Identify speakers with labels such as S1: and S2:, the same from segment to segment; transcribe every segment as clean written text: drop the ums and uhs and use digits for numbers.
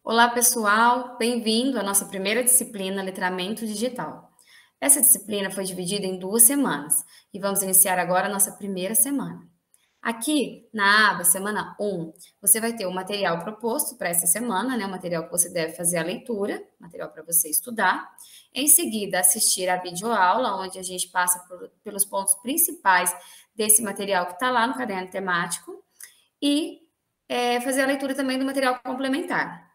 S1: Olá, pessoal! Bem-vindo à nossa primeira disciplina, Letramento Digital. Essa disciplina foi dividida em 2 semanas e vamos iniciar agora a nossa primeira semana. Aqui, na aba Semana 1, você vai ter o material proposto para essa semana, né? O material que você deve fazer a leitura, material para você estudar. Em seguida, assistir a videoaula, onde a gente passa pelos pontos principais desse material que está lá no caderno temático. E fazer a leitura também do material complementar.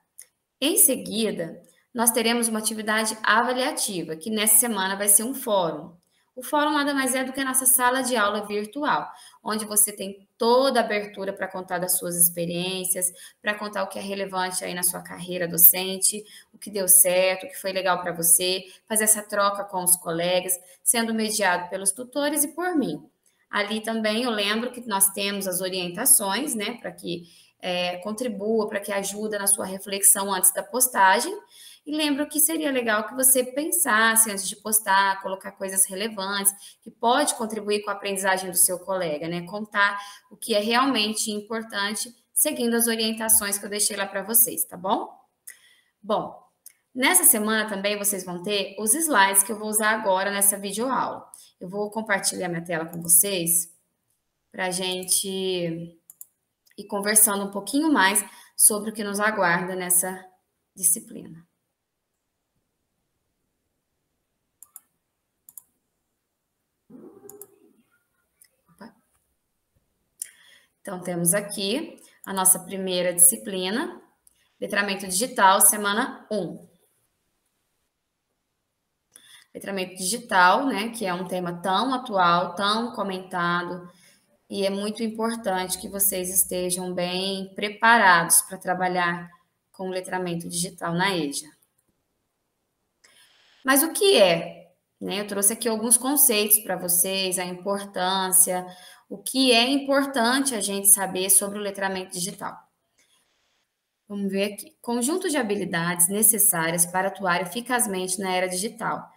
S1: Em seguida, nós teremos uma atividade avaliativa, que nessa semana vai ser um fórum. O fórum nada mais é do que a nossa sala de aula virtual, onde você tem toda a abertura para contar das suas experiências, para contar o que é relevante aí na sua carreira docente, o que deu certo, o que foi legal para você, fazer essa troca com os colegas, sendo mediado pelos tutores e por mim. Ali também eu lembro que nós temos as orientações, né, para que contribua, para que ajude na sua reflexão antes da postagem. E lembro que seria legal que você pensasse antes de postar, colocar coisas relevantes, que pode contribuir com a aprendizagem do seu colega, né? Contar o que é realmente importante, seguindo as orientações que eu deixei lá para vocês, tá bom? Bom, nessa semana também vocês vão ter os slides que eu vou usar agora nessa videoaula. Eu vou compartilhar minha tela com vocês para a gente ir conversando um pouquinho mais sobre o que nos aguarda nessa disciplina. Então, temos aqui a nossa primeira disciplina, Letramento Digital, semana 1. Letramento digital, né, que é um tema tão atual, tão comentado, e é muito importante que vocês estejam bem preparados para trabalhar com o letramento digital na EJA. Mas o que é? Né? Eu trouxe aqui alguns conceitos para vocês, a importância, o que é importante a gente saber sobre o letramento digital. Vamos ver aqui. Conjunto de habilidades necessárias para atuar eficazmente na era digital,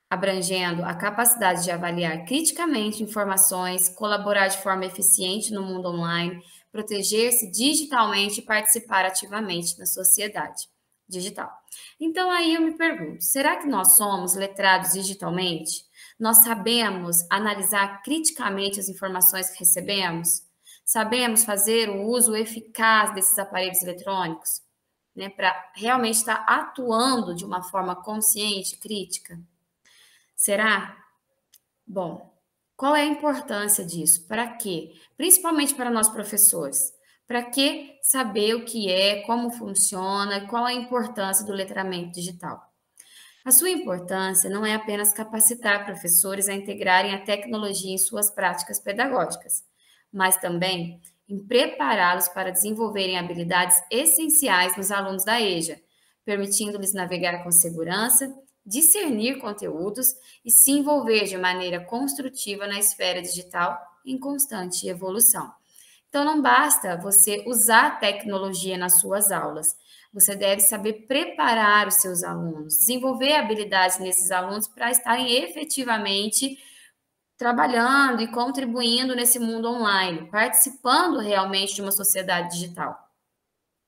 S1: abrangendo a capacidade de avaliar criticamente informações, colaborar de forma eficiente no mundo online, proteger-se digitalmente e participar ativamente na sociedade digital. Então, aí eu me pergunto, será que nós somos letrados digitalmente? Nós sabemos analisar criticamente as informações que recebemos? Sabemos fazer o uso eficaz desses aparelhos eletrônicos, né, para realmente estar atuando de uma forma consciente, crítica? Será? Bom, qual é a importância disso? Para quê? Principalmente para nós professores. Para que saber o que é, como funciona e qual a importância do letramento digital? A sua importância não é apenas capacitar professores a integrarem a tecnologia em suas práticas pedagógicas, mas também em prepará-los para desenvolverem habilidades essenciais nos alunos da EJA, permitindo-lhes navegar com segurança, discernir conteúdos e se envolver de maneira construtiva na esfera digital em constante evolução. Então, não basta você usar a tecnologia nas suas aulas. Você deve saber preparar os seus alunos, desenvolver habilidades nesses alunos para estarem efetivamente trabalhando e contribuindo nesse mundo online, participando realmente de uma sociedade digital.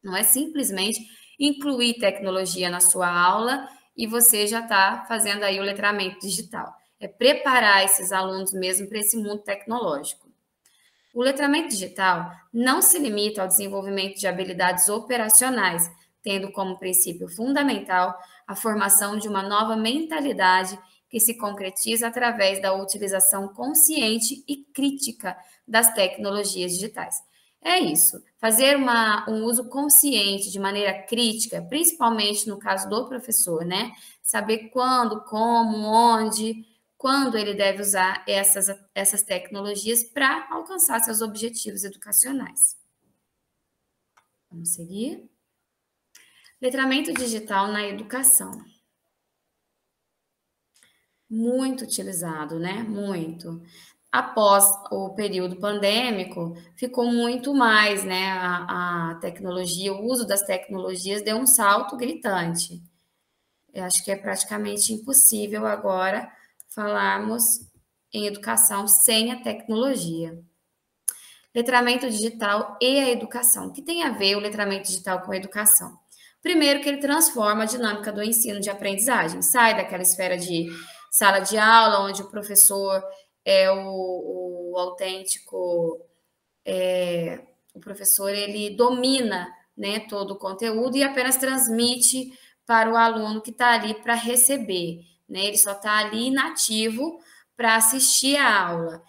S1: Não é simplesmente incluir tecnologia na sua aula e você já está fazendo aí o letramento digital. É preparar esses alunos mesmo para esse mundo tecnológico. O letramento digital não se limita ao desenvolvimento de habilidades operacionais, tendo como princípio fundamental a formação de uma nova mentalidade que se concretiza através da utilização consciente e crítica das tecnologias digitais. É isso, fazer um uso consciente, de maneira crítica, principalmente no caso do professor, né? Saber quando, como, onde, quando ele deve usar essas tecnologias para alcançar seus objetivos educacionais. Vamos seguir. Letramento digital na educação. Muito utilizado, né? Muito. Após o período pandêmico, ficou muito mais, né? A tecnologia, o uso das tecnologias deu um salto gritante. Eu acho que é praticamente impossível agora falarmos em educação sem a tecnologia. Letramento digital e a educação. O que tem a ver o letramento digital com a educação? Primeiro que ele transforma a dinâmica do ensino de aprendizagem, sai daquela esfera de sala de aula, onde o professor é o autêntico, o professor ele domina, né, todo o conteúdo e apenas transmite para o aluno que está ali para receber, né? Ele só está ali inativo para assistir a aula.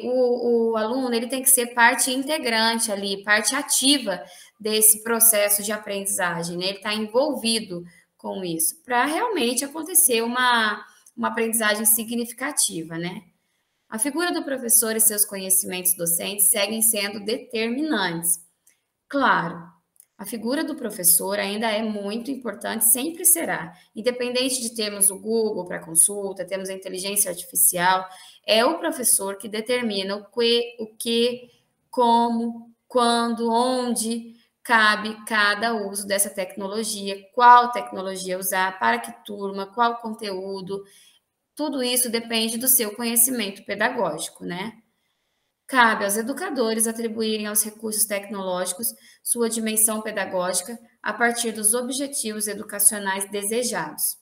S1: O aluno ele tem que ser parte integrante ali, parte ativa desse processo de aprendizagem, né? Ele está envolvido com isso, para realmente acontecer uma aprendizagem significativa, né? A figura do professor e seus conhecimentos docentes seguem sendo determinantes. Claro, a figura do professor ainda é muito importante, sempre será. Independente de termos o Google para consulta, temos a inteligência artificial, é o professor que determina o que, como, quando, onde cabe cada uso dessa tecnologia, qual tecnologia usar, para que turma, qual conteúdo. Tudo isso depende do seu conhecimento pedagógico, né? Cabe aos educadores atribuírem aos recursos tecnológicos sua dimensão pedagógica a partir dos objetivos educacionais desejados.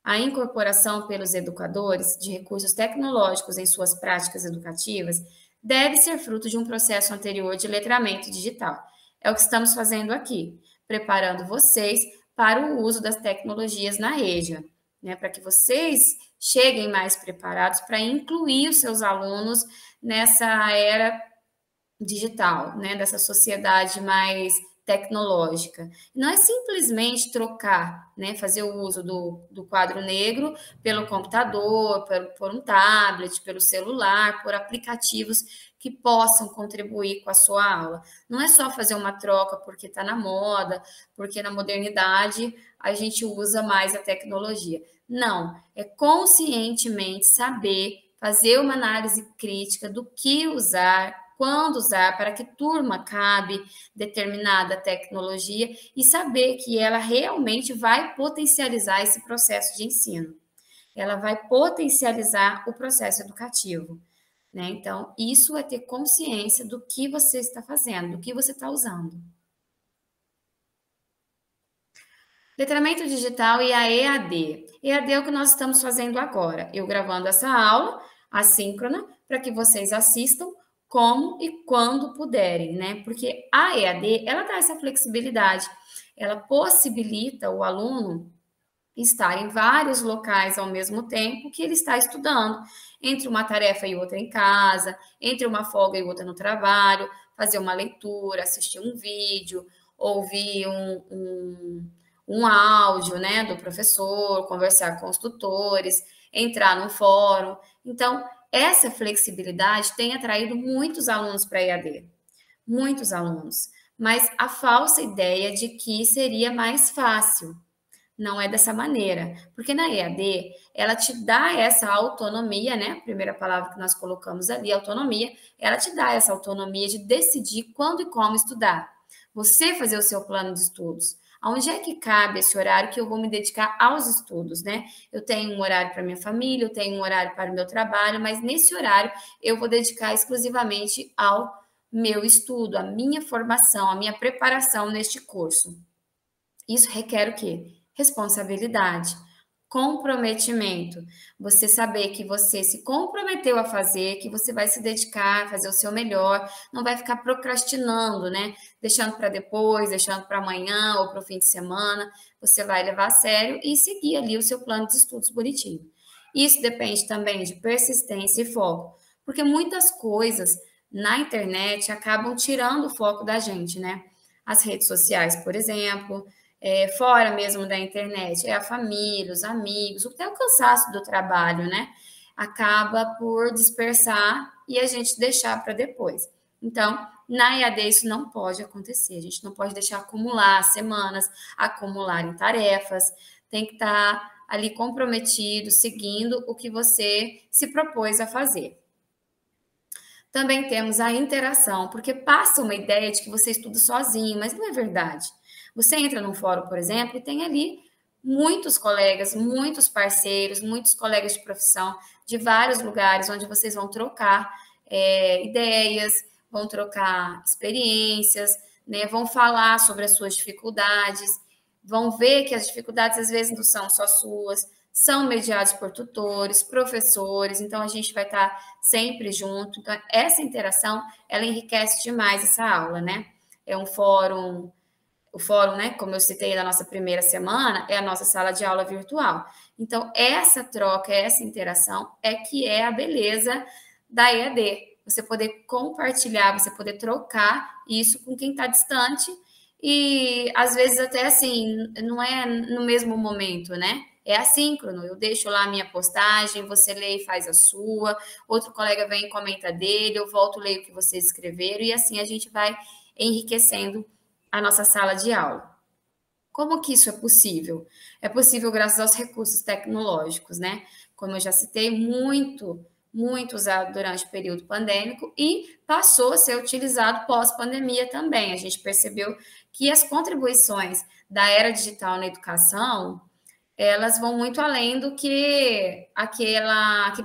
S1: A incorporação pelos educadores de recursos tecnológicos em suas práticas educativas deve ser fruto de um processo anterior de letramento digital. É o que estamos fazendo aqui, preparando vocês para o uso das tecnologias na EJA, né, para que vocês cheguem mais preparados para incluir os seus alunos nessa era digital, né, dessa sociedade mais tecnológica. Não é simplesmente trocar, né, fazer o uso do quadro negro pelo computador, por um tablet, pelo celular, por aplicativos que possam contribuir com a sua aula. Não é só fazer uma troca porque está na moda, porque na modernidade a gente usa mais a tecnologia. Não, é conscientemente saber fazer uma análise crítica do que usar, quando usar, para que turma cabe determinada tecnologia e saber que ela realmente vai potencializar esse processo de ensino. Ela vai potencializar o processo educativo, né? Então, isso é ter consciência do que você está fazendo, do que você está usando. Letramento digital e a EAD. EAD é o que nós estamos fazendo agora. Eu gravando essa aula assíncrona para que vocês assistam como e quando puderem, né? Porque a EAD, ela dá essa flexibilidade. Ela possibilita o aluno estar em vários locais ao mesmo tempo que ele está estudando, entre uma tarefa e outra em casa, entre uma folga e outra no trabalho, fazer uma leitura, assistir um vídeo, ouvir um áudio, né, do professor, conversar com os tutores, entrar no fórum. Então, essa flexibilidade tem atraído muitos alunos para a EAD, muitos alunos, mas a falsa ideia de que seria mais fácil. Não é dessa maneira, porque na EAD ela te dá essa autonomia, né? A primeira palavra que nós colocamos ali, autonomia, ela te dá essa autonomia de decidir quando e como estudar. Você fazer o seu plano de estudos. Aonde é que cabe esse horário que eu vou me dedicar aos estudos, né? Eu tenho um horário para minha família, eu tenho um horário para o meu trabalho, mas nesse horário eu vou dedicar exclusivamente ao meu estudo, à minha formação, à minha preparação neste curso. Isso requer o quê? Responsabilidade, comprometimento. Você saber que você se comprometeu a fazer, que você vai se dedicar a fazer o seu melhor, não vai ficar procrastinando, né? Deixando para depois, deixando para amanhã ou para o fim de semana. Você vai levar a sério e seguir ali o seu plano de estudos bonitinho. Isso depende também de persistência e foco, porque muitas coisas na internet acabam tirando o foco da gente, né? As redes sociais, por exemplo, fora mesmo da internet, é a família, os amigos, até o cansaço do trabalho, né? Acaba por dispersar e a gente deixar para depois. Então, na EAD isso não pode acontecer, a gente não pode deixar acumular semanas, acumular em tarefas, tem que estar ali comprometido, seguindo o que você se propôs a fazer. Também temos a interação, porque passa uma ideia de que você estuda sozinho, mas não é verdade. Você entra num fórum, por exemplo, e tem ali muitos colegas, muitos parceiros, muitos colegas de profissão de vários lugares onde vocês vão trocar ideias, vão trocar experiências, né, vão falar sobre as suas dificuldades, vão ver que as dificuldades às vezes não são só suas, são mediadas por tutores, professores, então a gente vai estar sempre junto. Então, essa interação, ela enriquece demais essa aula, né? É um fórum, o fórum, né, como eu citei na nossa primeira semana, é a nossa sala de aula virtual. Então, essa troca, essa interação é que é a beleza da EAD. Você poder compartilhar, você poder trocar isso com quem está distante e, às vezes, até assim, não é no mesmo momento, né? É assíncrono, eu deixo lá a minha postagem, você lê e faz a sua, outro colega vem e comenta dele, eu volto, leio o que vocês escreveram, e assim a gente vai enriquecendo a nossa sala de aula. Como que isso é possível? É possível graças aos recursos tecnológicos, né? Como eu já citei, muito usado durante o período pandêmico e passou a ser utilizado pós-pandemia também. A gente percebeu que as contribuições da era digital na educação, elas vão muito além do que aquele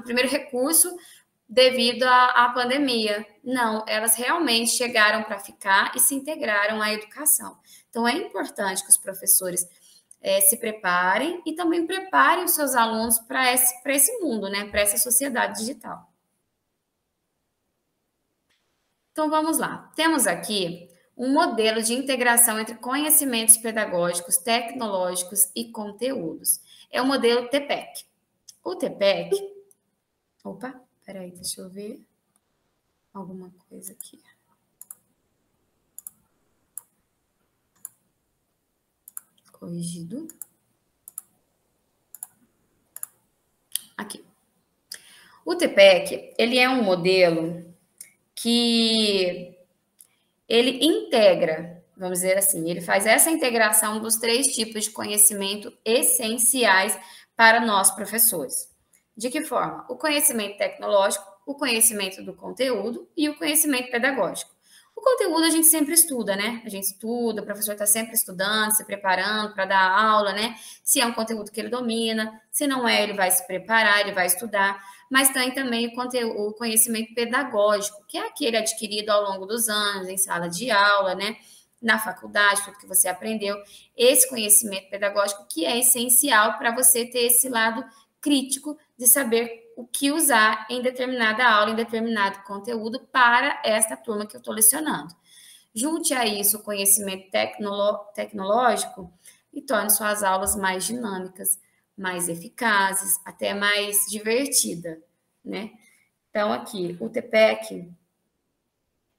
S1: primeiro recurso devido à pandemia. Não, elas realmente chegaram para ficar e se integraram à educação. Então, é importante que os professores se preparem e também preparem os seus alunos para esse mundo, né? Para essa sociedade digital. Então, vamos lá. Temos aqui um modelo de integração entre conhecimentos pedagógicos, tecnológicos e conteúdos. É o modelo TPEC. O TPEC... Opa, peraí, deixa eu ver alguma coisa aqui. Corrigido. Aqui. O TPEC, ele é um modelo que ele integra, vamos dizer assim, ele faz essa integração dos 3 tipos de conhecimento essenciais para nós professores. De que forma? O conhecimento tecnológico, o conhecimento do conteúdo e o conhecimento pedagógico. O conteúdo a gente sempre estuda, né? A gente estuda, o professor está sempre estudando, se preparando para dar aula, né? Se é um conteúdo que ele domina, se não é, ele vai se preparar, ele vai estudar. Mas tem também o conhecimento pedagógico, que é aquele adquirido ao longo dos anos, em sala de aula, né? Na faculdade, tudo que você aprendeu. Esse conhecimento pedagógico que é essencial para você ter esse lado crítico de saber o que usar em determinada aula, em determinado conteúdo para esta turma que eu estou lecionando. Junte a isso o conhecimento tecnológico e torne suas aulas mais dinâmicas, mais eficazes, até mais divertida, né? Então, aqui, o TPEC,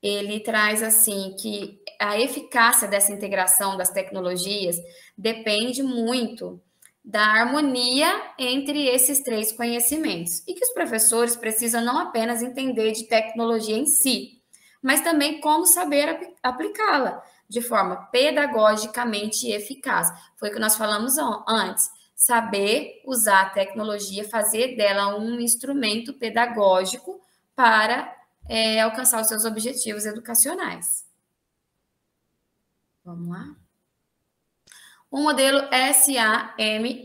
S1: ele traz, assim, que a eficácia dessa integração das tecnologias depende muito da harmonia entre esses 3 conhecimentos e que os professores precisam não apenas entender de tecnologia em si, mas também como saber aplicá-la de forma pedagogicamente eficaz. Foi o que nós falamos antes. Saber usar a tecnologia, fazer dela um instrumento pedagógico para alcançar os seus objetivos educacionais. Vamos lá? O modelo SAMR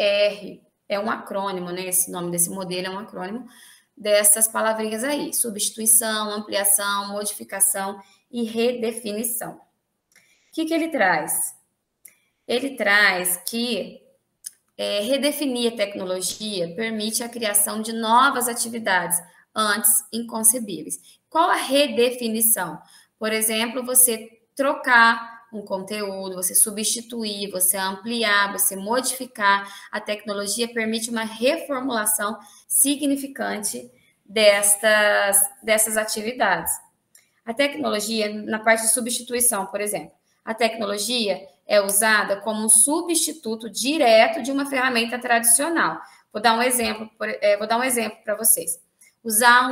S1: é um acrônimo, né? Esse nome desse modelo é um acrônimo dessas palavrinhas aí: substituição, ampliação, modificação e redefinição. O que ele traz? Ele traz que redefinir a tecnologia permite a criação de novas atividades antes inconcebíveis. Qual a redefinição? Por exemplo, você trocar um conteúdo, você substituir, você ampliar, você modificar. A tecnologia permite uma reformulação significante dessas atividades. A tecnologia, na parte de substituição, por exemplo, a tecnologia é usada como um substituto direto de uma ferramenta tradicional. Vou dar um exemplo para vocês. Usar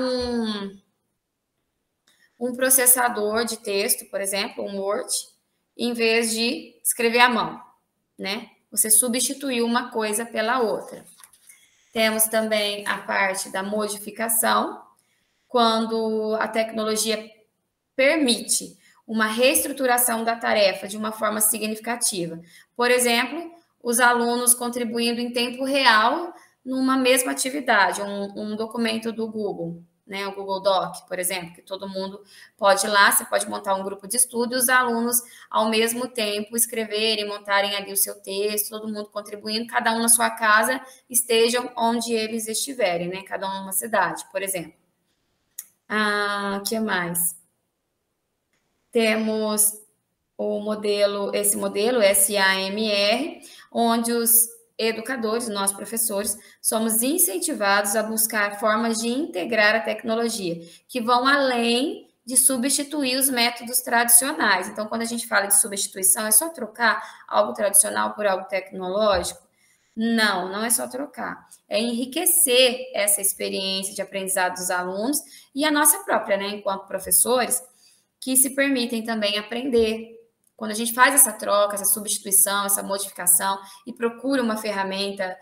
S1: um processador de texto, por exemplo, um Word, em vez de escrever à mão, né? Você substituiu uma coisa pela outra. Temos também a parte da modificação, quando a tecnologia permite uma reestruturação da tarefa de uma forma significativa. Por exemplo, os alunos contribuindo em tempo real numa mesma atividade, um documento do Google. né? O Google Doc, por exemplo, que todo mundo pode ir lá, você pode montar um grupo de estudo e os alunos, ao mesmo tempo, escreverem, montarem ali o seu texto, todo mundo contribuindo, cada um na sua casa, estejam onde eles estiverem, né? Cada um numa cidade, por exemplo. O que mais? Temos esse modelo SAMR, onde os educadores, nós professores, somos incentivados a buscar formas de integrar a tecnologia, que vão além de substituir os métodos tradicionais. Então, quando a gente fala de substituição, é só trocar algo tradicional por algo tecnológico? Não, não é só trocar. É enriquecer essa experiência de aprendizado dos alunos e a nossa própria, né, enquanto professores, que se permitem também aprender. Quando a gente faz essa troca, essa substituição, essa modificação e procura uma ferramenta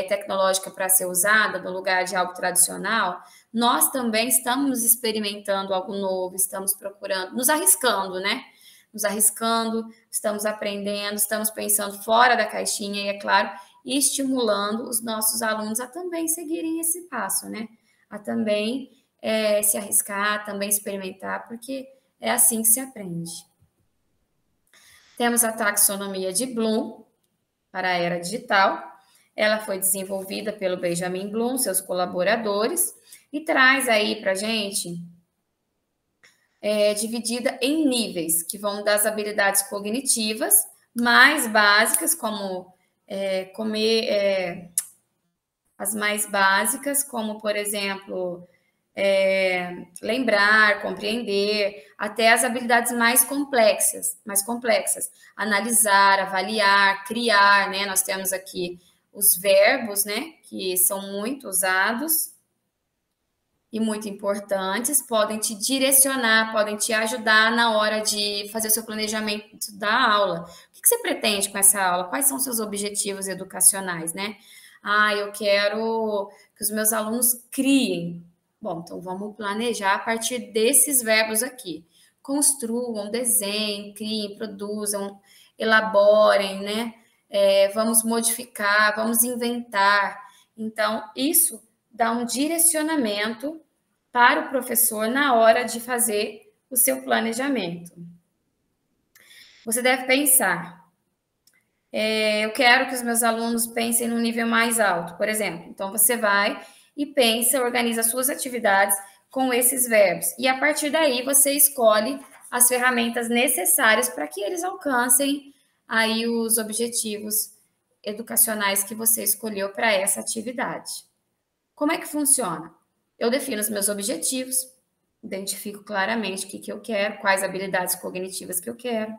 S1: tecnológica para ser usada no lugar de algo tradicional, nós também estamos experimentando algo novo, estamos procurando, nos arriscando, né? Nos arriscando, estamos aprendendo, estamos pensando fora da caixinha e, é claro, estimulando os nossos alunos a também seguirem esse passo, né? A também se arriscar, também experimentar, porque é assim que se aprende. Temos a taxonomia de Bloom para a era digital. Ela foi desenvolvida pelo Benjamin Bloom, seus colaboradores, e traz aí para a gente dividida em níveis, que vão das habilidades cognitivas mais básicas, como as mais básicas, como, por exemplo, lembrar, compreender, até as habilidades mais complexas, analisar, avaliar, criar, né? Nós temos aqui os verbos, né? Que são muito usados e muito importantes, podem te direcionar, podem te ajudar na hora de fazer o seu planejamento da aula. O que você pretende com essa aula? Quais são os seus objetivos educacionais, né? Eu quero que os meus alunos criem. Bom, então vamos planejar a partir desses verbos aqui. Construam, desenhem, criem, produzam, elaborem, né? Vamos modificar, vamos inventar. Então, isso dá um direcionamento para o professor na hora de fazer o seu planejamento. Você deve pensar, eu quero que os meus alunos pensem num nível mais alto, por exemplo. Então, você vai e pensa, organiza suas atividades com esses verbos. E, a partir daí, você escolhe as ferramentas necessárias para que eles alcancem aí os objetivos educacionais que você escolheu para essa atividade. Como é que funciona? Eu defino os meus objetivos, identifico claramente o que eu quero, quais habilidades cognitivas que eu quero,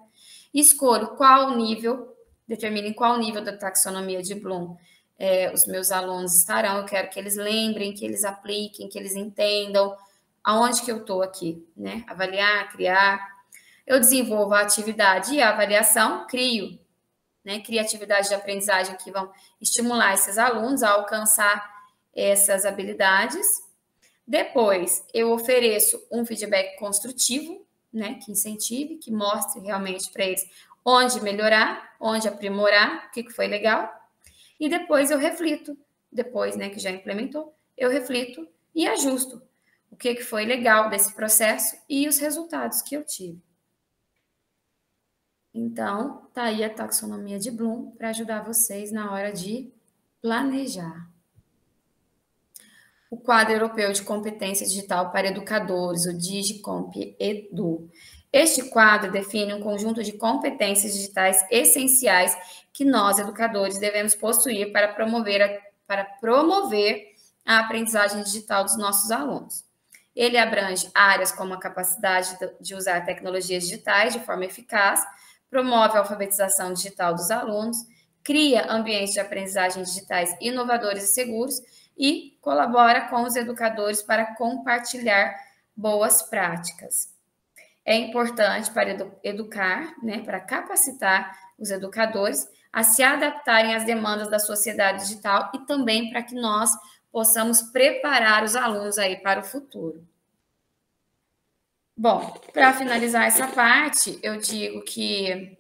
S1: escolho qual nível, determino em qual nível da taxonomia de Bloom os meus alunos estarão, eu quero que eles lembrem, que eles apliquem, que eles entendam aonde que eu estou aqui, né? Avaliar, criar. Eu desenvolvo a atividade e a avaliação, crio, né? Crio atividades de aprendizagem que vão estimular esses alunos a alcançar essas habilidades. Depois, eu ofereço um feedback construtivo, né, que incentive, que mostre realmente para eles onde melhorar, onde aprimorar, o que foi legal. E depois eu reflito, depois, né, que já implementou, eu reflito e ajusto o que foi legal desse processo e os resultados que eu tive. Então, tá aí a taxonomia de Bloom para ajudar vocês na hora de planejar. O Quadro Europeu de Competência Digital para Educadores, o DigiComp Edu. Este quadro define um conjunto de competências digitais essenciais que nós, educadores, devemos possuir para promover a aprendizagem digital dos nossos alunos. Ele abrange áreas como a capacidade de usar tecnologias digitais de forma eficaz, promove a alfabetização digital dos alunos, cria ambientes de aprendizagem digitais inovadores e seguros e colabora com os educadores para compartilhar boas práticas. É importante para educar, né, para capacitar os educadores a se adaptarem às demandas da sociedade digital e também para que nós possamos preparar os alunos aí para o futuro. Bom, para finalizar essa parte, eu digo que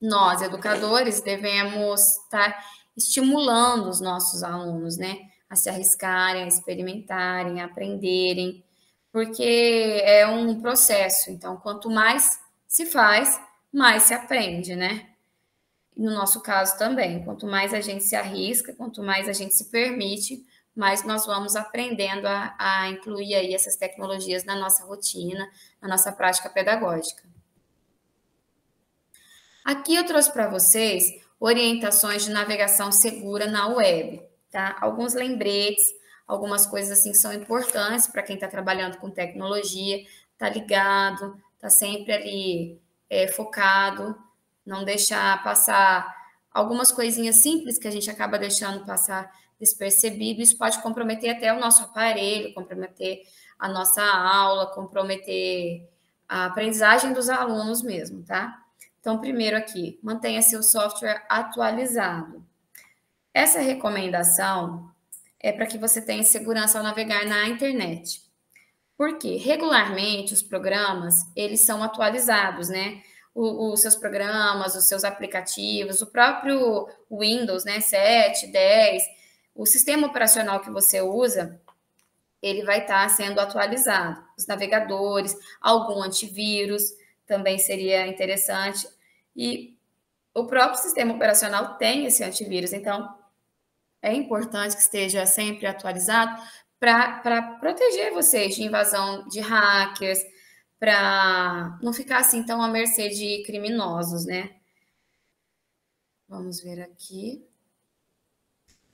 S1: nós, educadores, devemos estar estimulando os nossos alunos, né, a se arriscarem, a experimentarem, a aprenderem, porque é um processo. Então, quanto mais se faz, mais se aprende, né? No nosso caso também, quanto mais a gente se arrisca, quanto mais a gente se permite, mais nós vamos aprendendo a incluir aí essas tecnologias na nossa rotina, na nossa prática pedagógica. Aqui eu trouxe para vocês orientações de navegação segura na web, tá? Alguns lembretes, algumas coisas assim que são importantes para quem está trabalhando com tecnologia, tá ligado, tá sempre ali focado, não deixar passar algumas coisinhas simples que a gente acaba deixando passar despercebido. Isso pode comprometer até o nosso aparelho, comprometer a nossa aula, comprometer a aprendizagem dos alunos mesmo, tá? Então, primeiro aqui, mantenha seu software atualizado. Essa recomendação é para que você tenha segurança ao navegar na internet. Porque regularmente os programas, eles são atualizados, né? Os seus programas, os seus aplicativos, o próprio Windows, né? 7, 10, o sistema operacional que você usa, ele vai estar sendo atualizado. Os navegadores, algum antivírus, também seria interessante. E o próprio sistema operacional tem esse antivírus, então é importante que esteja sempre atualizado para proteger vocês de invasão de hackers, para não ficar assim tão à mercê de criminosos, né? Vamos ver aqui.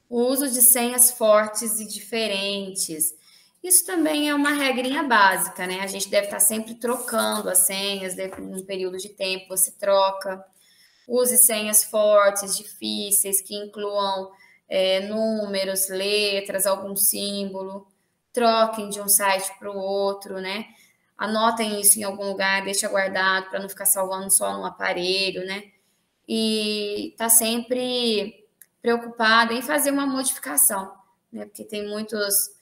S1: O uso de senhas fortes e diferentes. Isso também é uma regrinha básica, né? A gente deve estar sempre trocando as senhas, num período de tempo você troca. Use senhas fortes, difíceis, que incluam números, letras, algum símbolo. Troquem de um site para o outro, né? Anotem isso em algum lugar, deixa guardado para não ficar salvando só no aparelho, né? E tá sempre preocupada em fazer uma modificação, né? Porque tem muitos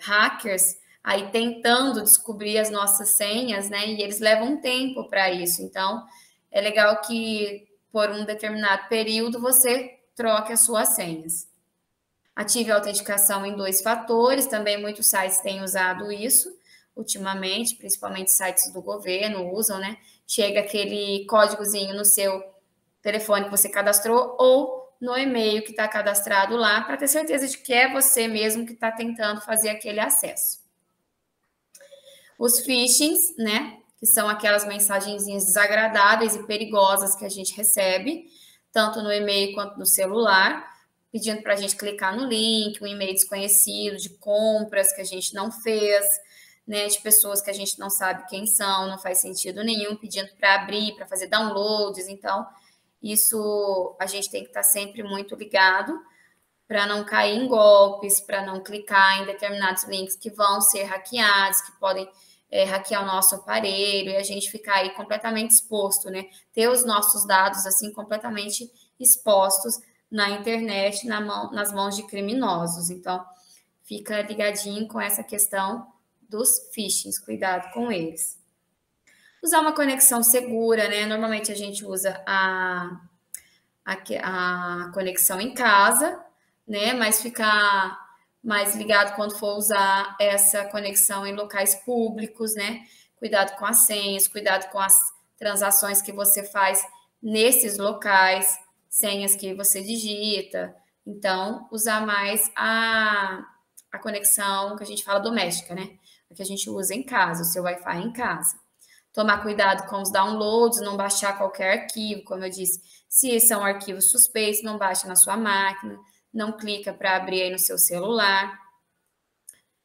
S1: hackers aí tentando descobrir as nossas senhas, né? E eles levam um tempo para isso. Então, é legal que por um determinado período você troque as suas senhas. Ative a autenticação em 2 fatores, também muitos sites têm usado isso ultimamente, principalmente sites do governo usam, né? Chega aquele códigozinho no seu telefone que você cadastrou ou no e-mail que está cadastrado lá, para ter certeza de que é você mesmo que está tentando fazer aquele acesso. Os phishings, né? Que são aquelas mensagenzinhas desagradáveis e perigosas que a gente recebe, tanto no e-mail quanto no celular, pedindo para a gente clicar no link, um e-mail desconhecido, de compras que a gente não fez, né, de pessoas que a gente não sabe quem são, não faz sentido nenhum, pedindo para abrir, para fazer downloads. Então, isso a gente tem que estar sempre muito ligado para não cair em golpes, para não clicar em determinados links que vão ser hackeados, que podem hackear o nosso aparelho e a gente ficar aí completamente exposto, né? Ter os nossos dados assim completamente expostos na internet, nas mãos de criminosos. Então, fica ligadinho com essa questão dos phishings, cuidado com eles. Usar uma conexão segura, né? Normalmente a gente usa a conexão em casa, né? Mas ficar mais ligado quando for usar essa conexão em locais públicos, né? Cuidado com as senhas, cuidado com as transações que você faz nesses locais, senhas que você digita. Então, usar mais a conexão que a gente fala doméstica, né? A que a gente usa em casa, o seu Wi-Fi em casa. Tomar cuidado com os downloads, não baixar qualquer arquivo, como eu disse. Se são arquivos suspeitos, não baixe na sua máquina, não clica para abrir aí no seu celular.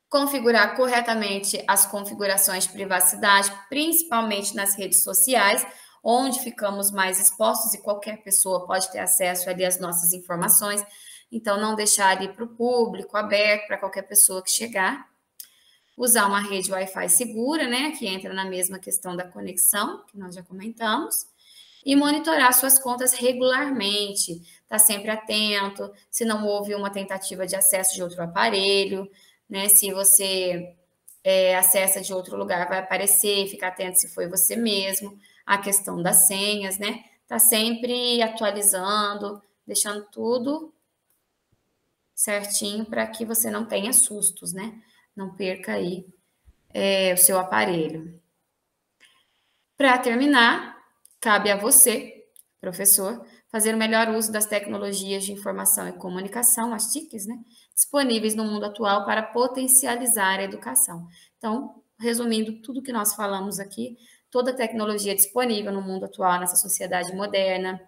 S1: Configurar corretamente as configurações de privacidade, principalmente nas redes sociais, onde ficamos mais expostos e qualquer pessoa pode ter acesso ali às nossas informações. Então, não deixar ali para o público, aberto para qualquer pessoa que chegar. Usar uma rede Wi-Fi segura, né, que entra na mesma questão da conexão, que nós já comentamos. E monitorar suas contas regularmente, tá sempre atento, se não houve uma tentativa de acesso de outro aparelho, né, se você acessa de outro lugar, vai aparecer, fica atento se foi você mesmo, a questão das senhas, né, tá sempre atualizando, deixando tudo certinho para que você não tenha sustos, né? Não perca aí o seu aparelho. Para terminar, cabe a você, professor, fazer o melhor uso das tecnologias de informação e comunicação, as TICs, né, disponíveis no mundo atual para potencializar a educação. Então, resumindo tudo que nós falamos aqui, toda tecnologia disponível no mundo atual, nessa sociedade moderna,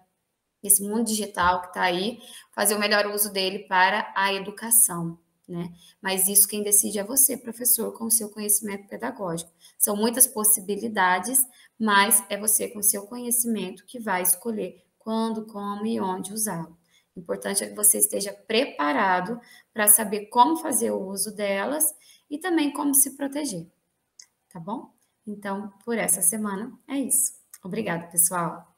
S1: esse mundo digital que está aí, fazer o melhor uso dele para a educação, né? Mas isso quem decide é você, professor, com o seu conhecimento pedagógico. São muitas possibilidades, mas é você com o seu conhecimento que vai escolher quando, como e onde usá-lo. O importante é que você esteja preparado para saber como fazer o uso delas e também como se proteger, tá bom? Então, por essa semana é isso. Obrigada, pessoal.